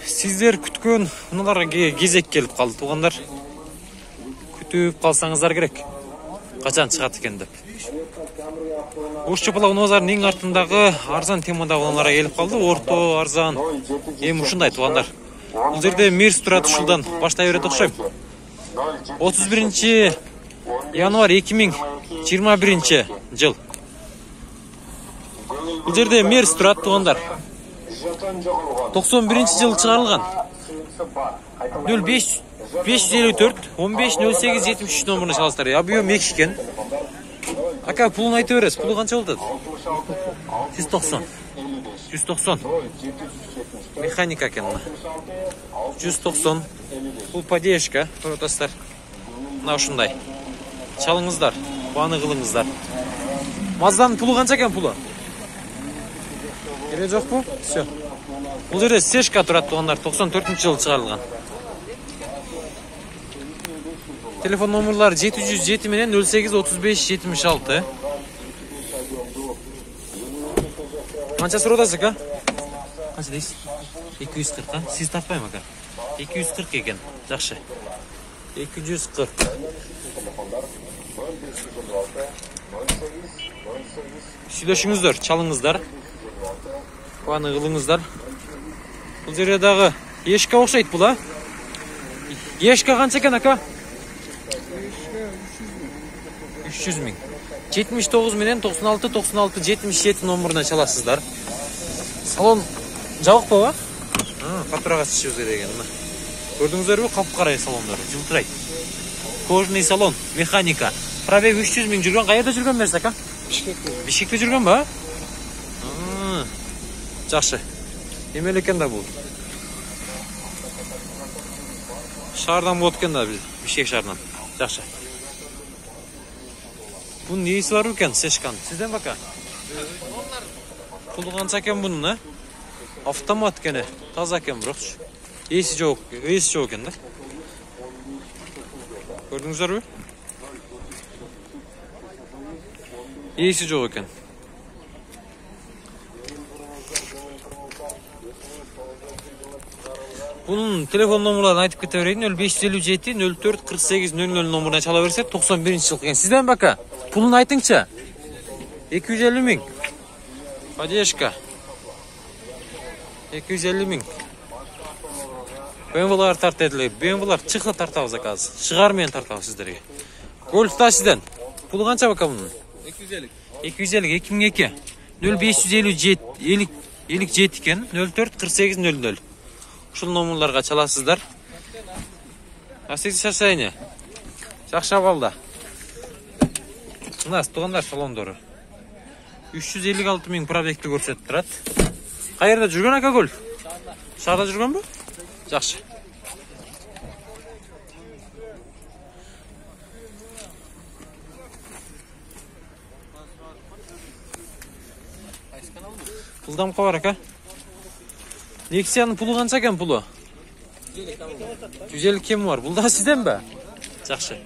Сиздер күткөн мыналарга кезек келип калды, туугандар. Күтүп калсаңыздар керек. Качан чыгат экен деп. Ушчупала унозардын эң артындагы арзан темадагы унааларга келип калды. Орто, арзан. Эми ушундай туугандар. Бул жерде Мерс турат ушулдан баштай берет окшойм. 31 январь 2021 жыл. Бул жерде Мерс турат туугандар. 91 жыл чыгарылган. 0554 15 08 73 номерine çalasızlar. Абыйы Мексикен. Ака пулун айтып бересиз. Пулу канча болот? 190. 190. Механика экен. 190. Бул поддержка, көрөтөсүздөр. Мына ушундай. Чалыңыздар, бааны кылыңыздар. Мазданын пулу канча экен пулу? Кереги жокпу? Всё. Бул жерде Сешка турат туугандар, 94-жылы чыгарылган. Телефон номерлары 707 менен 08 35 76. Канча суродасыз ака? Канча дейсиз? 240 а? Сиз таппайм ака. 240 экен. Жакшы. 240. Сүйлөшүңүздөр, чалыңыздар. Бааны кылыңыздар. Бул жерде дагы Ешка окшойт бул, а? Ешка канча экен ака? 300 миң. 79 менен 96 96 77 номерine çalasızlar. Салон жабык ба? Катырага чыгып деген. Көрдүңүздөрбү? Капкарай салондор, жылтырайт. Кожный салон, механика. Пробег 300 миң жүргөн. Каерде жүргөн Мерс ака? Бишкекте жүргөн ба? Жакшы. Эмел экен да бул. Шаардан болот экен да, Бишкек шаарынан. Жакшы. Bunun neyisi var eкен, Сешкан? Sizden baka. Pulu kança eкен bunun, ha? Автомат eкен, таза eкен бирок. Эси жок eкен да. Көрдүңүздөрбү? Эси жок eкен. Bunun telefon numaralarını aytıp kete vereyim. 0557 04 48 00 numarına çala versek 91 yıl eкен. Sizden baka. Pulunu aytыңча. 250 миң. Поддержка. 250 миң. BMW тарт edildi. BMW çıkla tartabız akaz. Шығар мен тартабыз сиздерге. Golf'ta sizden. Pulu kança baka bunun? 250. 250 2002. 0557 57 eкен. 04 48 00. Ушул номерларга çalasızlar. Асекси шашайны. Жакшап алды. Мына туугандар салондору. 356 миң пробегти көрсөтүп турат. Каерде жүргөн ака Гольф? Шаарда жүргөнбү? Жакшы. Пулдам бар ака. Nexion'un pulu kança eкен pulu? 150 kemi var. Bul da sizden be? Жақсы.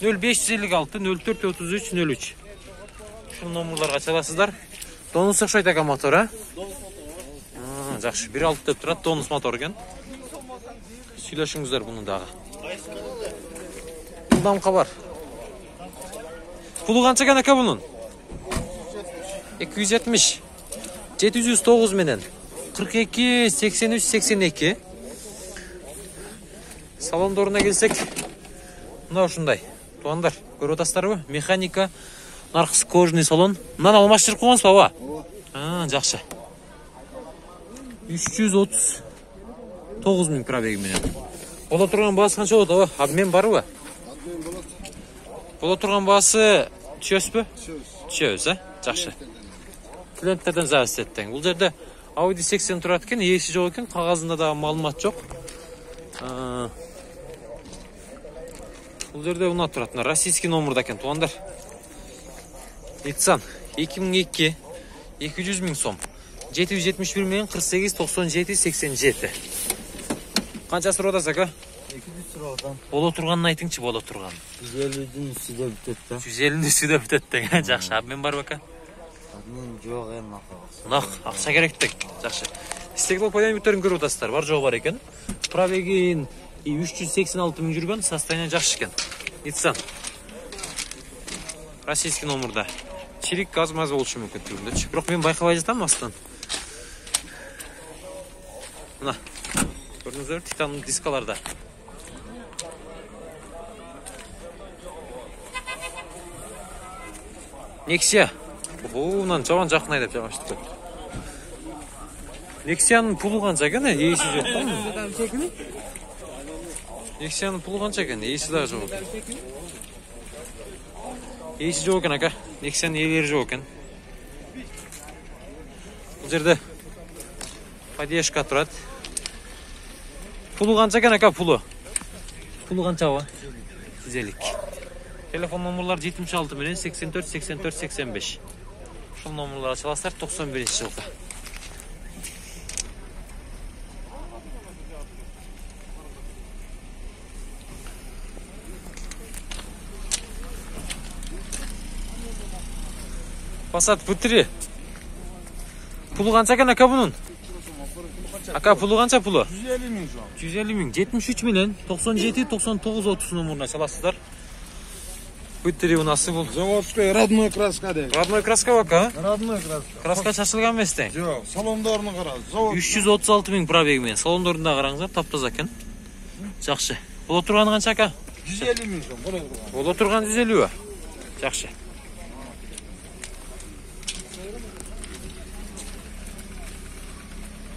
0556 04 33 03. Şu номерларга çalasızlar. Donus окшойт экен мотор, а? Жақсы. 1.6 деп турат, donus мотор экен. Сүйлөшүңүздөр буну дагы. Пулдам кабар. Пулу канча экен ака бунун? 270. 709 менен 42 83 82. Салондорuna келсек, мына ушундай. Туугандар, көрүп атасыздарбы? Механика, наркысы кожный салон. Мынаны алмаштырып койгонсузбу, ба? Жакшы. 339 миң пробеги менен. Боло турган баасы канча болот, аба? Обмен барбы? Обмен болот. Боло турган баасы түшөсүзбү? Түшөбүз, а? Жакшы. Клиенттерден завис еттең. Бул жерде Audi 80 турат экен, эси жок экен, кагазында да маалымат жок. Бул жерде уна турат, российский номерда экен, туугандар. Nissan 2002 200 миң сом. 771 менен 48 97 87. Канча суродасыз ака? 200 суродан. Боло турганын айтыңчы, боло турган. 150'nin üstüde бүтөт да. 150'nin üstüde бүтөт деген. Жакшы, обмен барбы ака? Обмен жок эми. Нак, акча керектик. Жакшы. стеклоподъемниктерин көрүп атасыздар. Бар жоо бар экен. Пробегин 386 миң жүргөн, состояние жакшы экен. Nissan. Российский номерда. Чирик газ-маз болушу мүмкүн түрүндө. Бирок мен байкабай жатам астан. Мына. Көрдүңүздөр, титан дискаларда. Nexia. Мындан жаман жакын айдап жамаштып кетти. Nexиa'нын пулу канча экен? Ээси жок да. Nexиa'нын пулу канча экен? Ээси дагы жок экен. Ээси жок экен ака. Nexиa'нын ээлери жок экен. Бул жерде поддержка турат. Пулу канча экен ака, пулу? Пулу канчабы? 150. Телефон номерлары 76 менен 84 84 85. Ушул номерларга чаласыздар 91-жылкы. Passat P3. Pulu kança ekan aka bunun? Aka pulu kança pulu? 150 ming şu an. 150 ming. 73 менен 97 99 30 номерuna çalasızlar. P3 у нас бул. Заводская родной краска дейт. Родной краска бака? Родной краска. Краска чачылган эмес тең. Жок, салондорун кара. Завод 336 миң пробеги менен. Салондорун да караңыздар, таптаза экен. Жакшы. Боло турганы канча ака? 150 ming şu an. Боло турган 150 ба? Жакшы.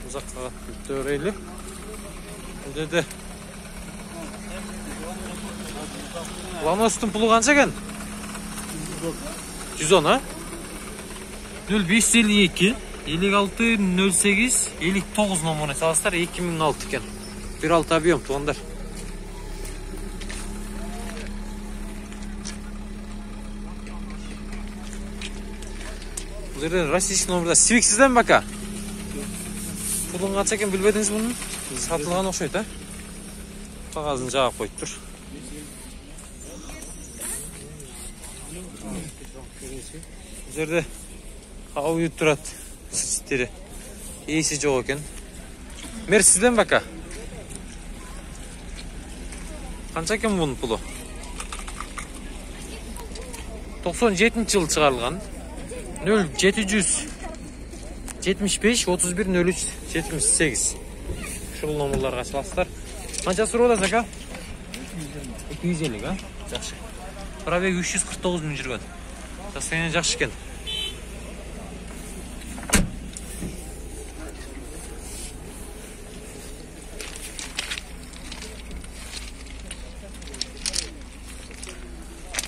Uzakta göreyli. Dedi. Lanos'un pulu kança ekan? 110 ha? 0552 56 08 59 номерine çalasızlar 2006 ekan. 1.6 объем тугандар. Bu жерде российский номерда Civic sizden mi baka? Pulun kança ekan bilbediniz bunun? Satılgan okşoyt ha? Kagazını jagap koyup tur. Bu жерде hava uyup turat. Sisteri. Ээси жок экен. Мерс sizden mi baka? Kança ekan bunun pulu? 97-жылы чыгарылган. 0700 75 31 03 78. Ушул номерларга чаласыздар. Канча сурап атасыз ака? 250 га? Жакшы. Пробег 349 миң жүргөн. Состояние жакшы экен.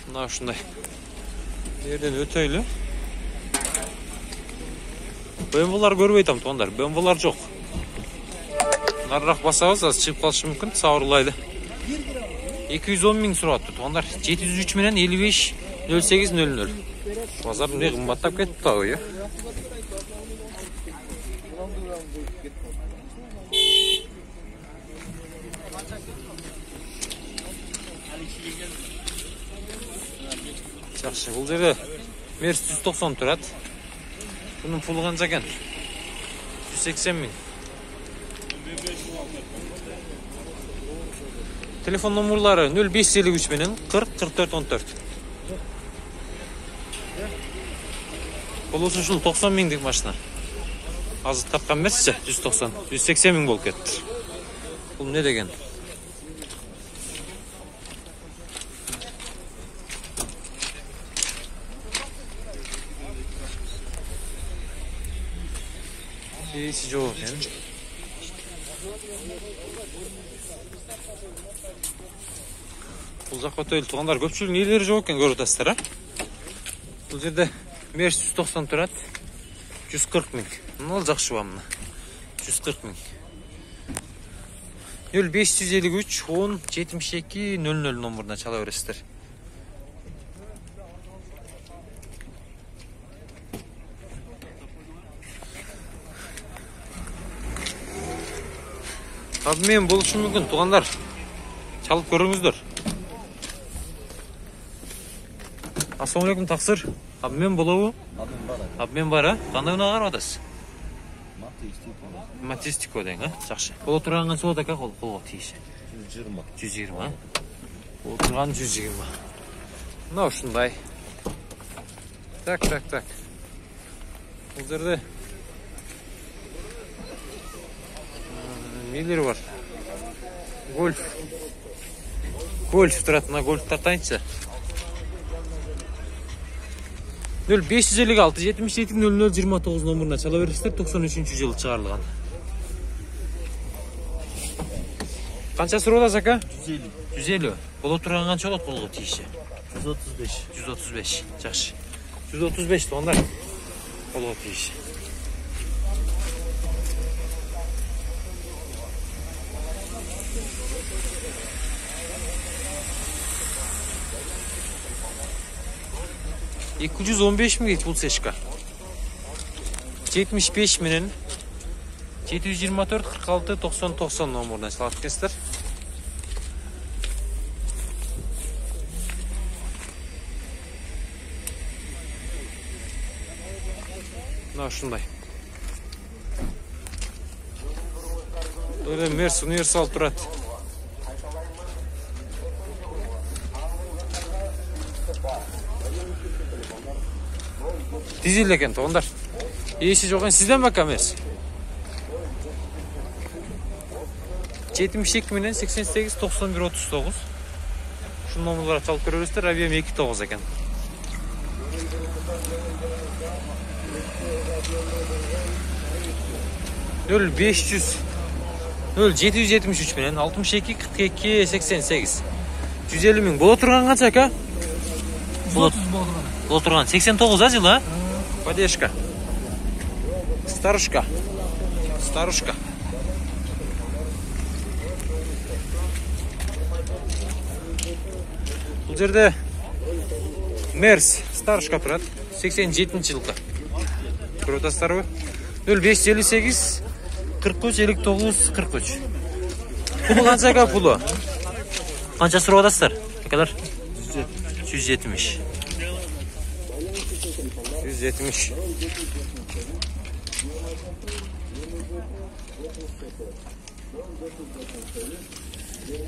Мына ушундай. Жерден өтөйлү. BMW-лар көрбөй атам тугандар. BMW-лар жок. Нарыраак басабыз, аз чыгып калышы мүмкүн, сабырлайлы. 210 миң сурапты тугандар. 703 менен 55 08 00. Базар мындай кымбаттап кетти тагы, Жакшы, бул жерде Merс 190 турат. Bunun pulu kança ekan? 180 ming. Telefon numaraları 0553 менен 40 44 14. Болосу ушул 90 миңдик машина. Азыр тапкан эмесчи, 190, 180 миң болуп кетти. Бул эмне деген? Ээси жок экен. Бул жакка өтөлү тугандар, көпчүлүктүн ээлери жок экен көрүп атасыздар, а? Бул жерде Merс 190 турат. 140 миң. Мына жакшы ба мына. 140 миң. 0553 10 72 00 номеріне чала бересіздер. Абмен болушу мүмкүн, тугандар. Чалып көрүңүздөр. Ассаламу алейкум, таксыр. Абмен болобу? Abim var. Абмен бар, а? Кандай унаа карап атасыз? Матистико деген, а? Жақсы. Бола тұрған қанша ака қолға тиіші? 120. 120. Бола тұрған 120. Мынау шындай. Так. Бұл жерде нелер бар? Гольф тұрады, мына гольф тартайыншы. 0556 77 00 29 номеріне чала бересіздер. 93 жылы шығарылған. Қанша сұрады ака? 150. 150. Бола тұрған қанша болады қолға тиіші? 135. 135. Жақсы. 135 тондар. Қолға тиіші. $215 mi бұл сешка? 75 менен 724 46 90 90 номеріне салат кестер. Мына шындай. Öyle Merс универсал тұрады. Дизель екен тоғындар. Есі жоғын сізден бака Мерс? 72 менен 88 91 39. Şu номерларға çalып көрерістер. Объем 2.9 екен. Нөл 500 0773 менен 62 42 88 150 мың бола тұрған қанша ака? 130 болды. Бола тұрған 89 а жылы? Поддержка. Старушка. Бұл жерде Мерс старушка тұрады. 87 жылғы. Көріп отырсыздар ғой? 0558 43 59 43. Пулы қанша ака пулы? Қанша сұрап отырсыздар? Акалар? 170. 170.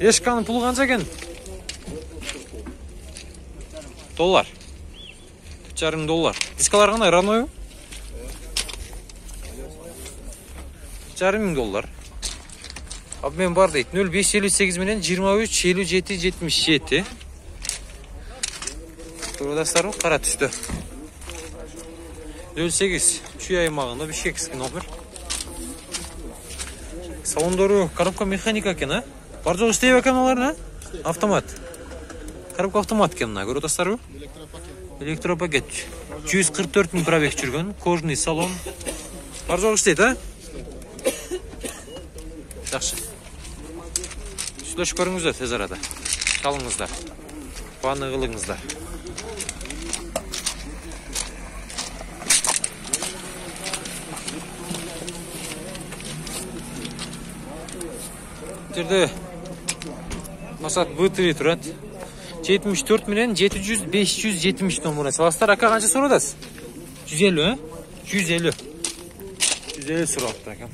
Ешканың пулы қанша екен? $. $2,5. Дискалар қандай? Рановый? $2,500. Обмен бар дейді. 0558 менен 23 57 77. Көрдіңіздер ғой, қара түсті. 08 Чүй аймағында Бишкекский номер. Салондары коробка механика екен, а? Бар жоқ істей екен олар, автомат. Коробка автомат екен, көріп отырсыздар ғой? Электропакет. 144 мың пробег жүрген, кожный салон. Бар жоқ істейді, а? Жақсы. Сүйлеш көріңіздер тез арада. Шалыңыздар. Баны қылыңыздар. Жерде Масат БТВ тұрады. 74 менен 700 570 номеріне саластар. Ака қанша сұрадасыз? 150, а? 150. 150 сұрапты ака.